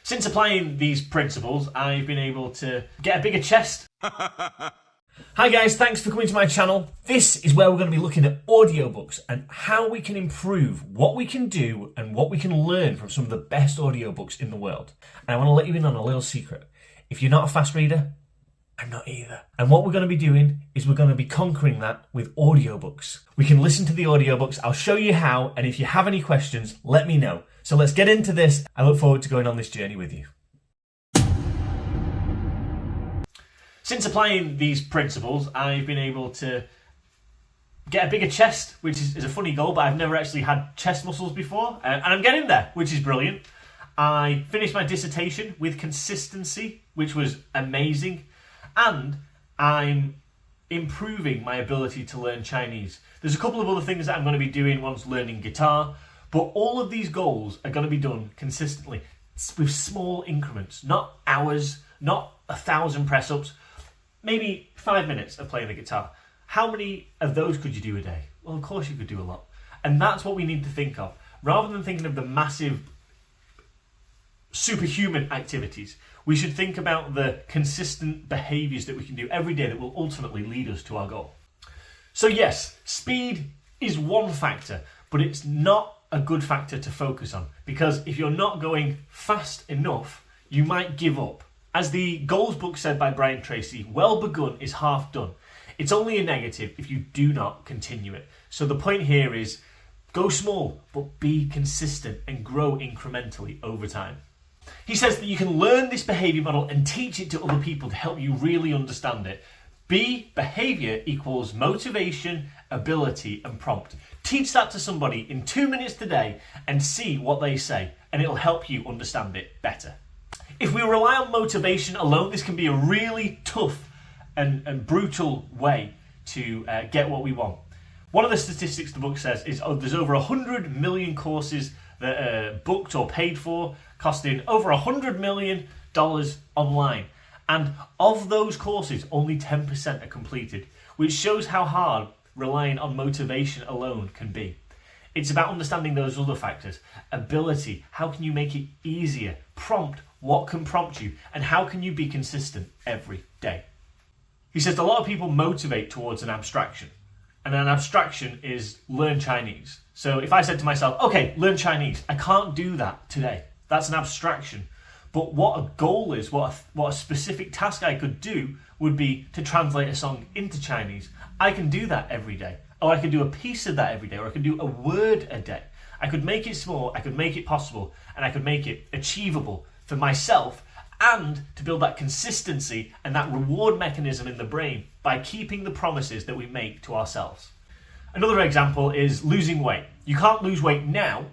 Since applying these principles, I've been able to get a bigger chest. Hi guys, thanks for coming to my channel. This is where we're going to be looking at audiobooks and how we can improve what we can do and what we can learn from some of the best audiobooks in the world. And I want to let you in on a little secret. If you're not a fast reader, I'm not either. And what we're going to be doing is we're going to be conquering that with audiobooks. We can listen to the audiobooks. I'll show you how, and if you have any questions, let me know. So let's get into this. I look forward to going on this journey with you. Since applying these principles, I've been able to get a bigger chest, which is a funny goal, but I've never actually had chest muscles before, and I'm getting there, which is brilliant. I finished my dissertation with consistency, which was amazing, and I'm improving my ability to learn Chinese. There's a couple of other things that I'm going to be doing once learning guitar, but all of these goals are going to be done consistently with small increments, not hours, not 1,000 press-ups, maybe 5 minutes of playing the guitar. How many of those could you do a day? Well, of course you could do a lot. And that's what we need to think of. Rather than thinking of the massive superhuman activities, we should think about the consistent behaviours that we can do every day that will ultimately lead us to our goal. So yes, speed is one factor, but it's not a good factor to focus on, because if you're not going fast enough, you might give up. As the goals book said by Brian Tracy, well begun is half done. It's only a negative if you do not continue it. So the point here is go small, but be consistent and grow incrementally over time. He says that you can learn this behaviour model and teach it to other people to help you really understand it. Behaviour equals motivation, ability and prompt. Teach that to somebody in 2 minutes today and see what they say, and it'll help you understand it better. If we rely on motivation alone, this can be a really tough and brutal way to get what we want. One of the statistics the book says is there's over 100 million courses that are booked or paid for, costing over $100 million online. And of those courses, only 10% are completed, which shows how hard relying on motivation alone can be. It's about understanding those other factors. Ability, how can you make it easier? Prompt, what can prompt you? And how can you be consistent every day? He says a lot of people motivate towards an abstraction. And an abstraction is learn Chinese. So if I said to myself, okay, learn Chinese, I can't do that today. That's an abstraction. But what a goal is, what a specific task I could do would be to translate a song into Chinese. I can do that every day. Or I could do a piece of that every day, or I could do a word a day. I could make it small, I could make it possible, and I could make it achievable for myself, and to build that consistency and that reward mechanism in the brain by keeping the promises that we make to ourselves. Another example is losing weight. You can't lose weight now,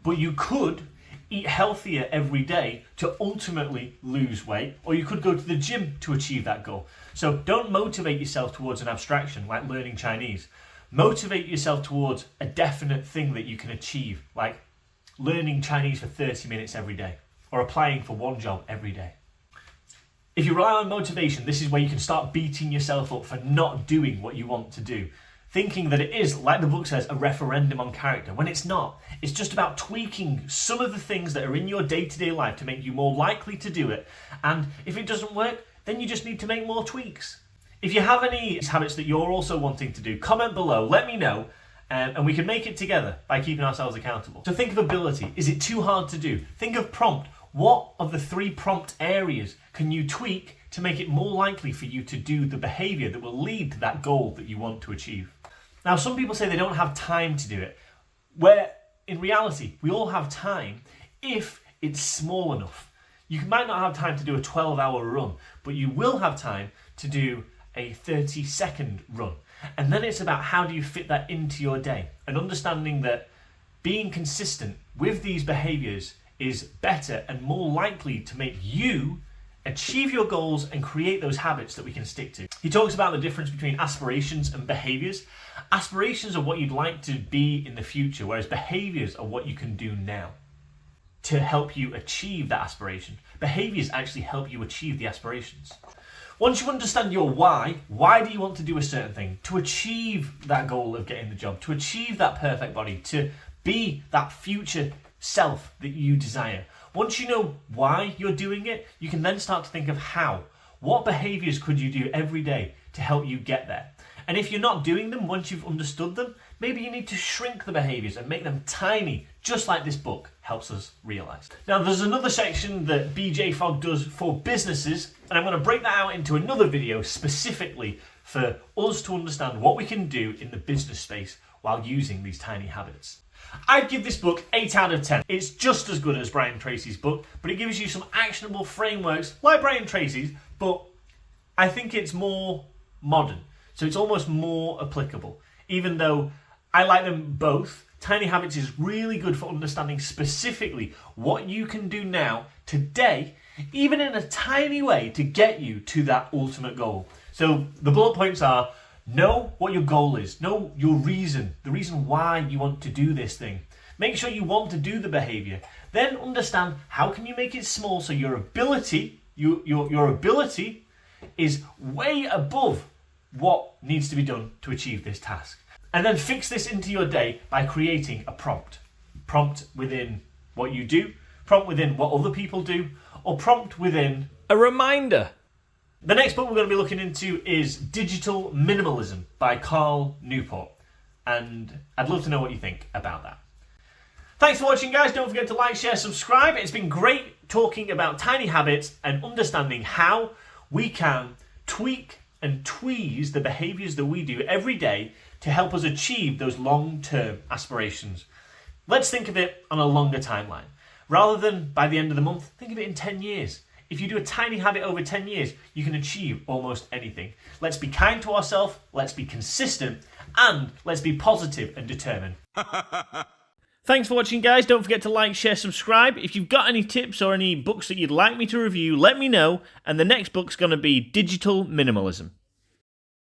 but you could eat healthier every day to ultimately lose weight, or you could go to the gym to achieve that goal. So don't motivate yourself towards an abstraction like learning Chinese. Motivate yourself towards a definite thing that you can achieve, like learning Chinese for 30 minutes every day, or applying for one job every day. If you rely on motivation, this is where you can start beating yourself up for not doing what you want to do, thinking that it is, like the book says, a referendum on character, when it's not. It's just about tweaking some of the things that are in your day-to-day life to make you more likely to do it. And if it doesn't work, then you just need to make more tweaks. If you have any habits that you're also wanting to do, comment below, let me know, and we can make it together by keeping ourselves accountable. So think of ability. Is it too hard to do? Think of prompt. What of the 3 prompt areas can you tweak to make it more likely for you to do the behaviour that will lead to that goal that you want to achieve? Now, some people say they don't have time to do it, where in reality, we all have time if it's small enough. You might not have time to do a 12-hour run, but you will have time to do a 30-second run. And then it's about how do you fit that into your day, and understanding that being consistent with these behaviours is better and more likely to make you achieve your goals and create those habits that we can stick to. He talks about the difference between aspirations and behaviours. Aspirations are what you'd like to be in the future, whereas behaviours are what you can do now to help you achieve that aspiration. Behaviours actually help you achieve the aspirations. Once you understand your why do you want to do a certain thing? To achieve that goal of getting the job, to achieve that perfect body, to be that future self that you desire. Once you know why you're doing it, you can then start to think of how. What behaviours could you do every day to help you get there? And if you're not doing them once you've understood them, maybe you need to shrink the behaviours and make them tiny, just like this book helps us realise. Now, there's another section that BJ Fogg does for businesses, and I'm going to break that out into another video specifically for us to understand what we can do in the business space while using these tiny habits. I'd give this book 8 out of 10. It's just as good as Brian Tracy's book, but it gives you some actionable frameworks like Brian Tracy's, but I think it's more modern. So it's almost more applicable. Even though I like them both, Tiny Habits is really good for understanding specifically what you can do now, today, even in a tiny way, to get you to that ultimate goal. So the bullet points are: know what your goal is, know your reason, the reason why you want to do this thing. Make sure you want to do the behaviour. Then understand how can you make it small so your ability, your ability is way above what needs to be done to achieve this task. And then fix this into your day by creating a prompt. Prompt within what you do, prompt within what other people do, or prompt within a reminder. The next book we're going to be looking into is Digital Minimalism by Carl Newport. And I'd love to know what you think about that. Thanks for watching, guys. Don't forget to like, share, subscribe. It's been great talking about tiny habits and understanding how we can tweak and tweeze the behaviours that we do every day to help us achieve those long-term aspirations. Let's think of it on a longer timeline. Rather than by the end of the month, think of it in 10 years. If you do a tiny habit over 10 years, you can achieve almost anything. Let's be kind to ourselves, let's be consistent, and let's be positive and determined. Thanks for watching, guys. Don't forget to like, share, subscribe. If you've got any tips or any books that you'd like me to review, let me know. And the next book's going to be Digital Minimalism.